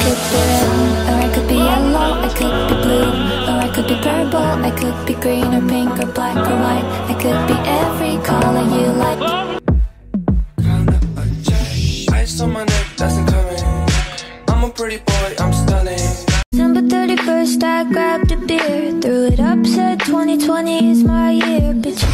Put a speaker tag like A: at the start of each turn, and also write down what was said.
A: could be red, or I could be yellow, I could be blue, or I could be purple, I could be green or pink or black or white. I could be every color you like. Ice on my neck, that's incoming. I'm a pretty boy, I'm stunning. December 31st, I grabbed a beer, threw it up, said 2020 is my year, bitch.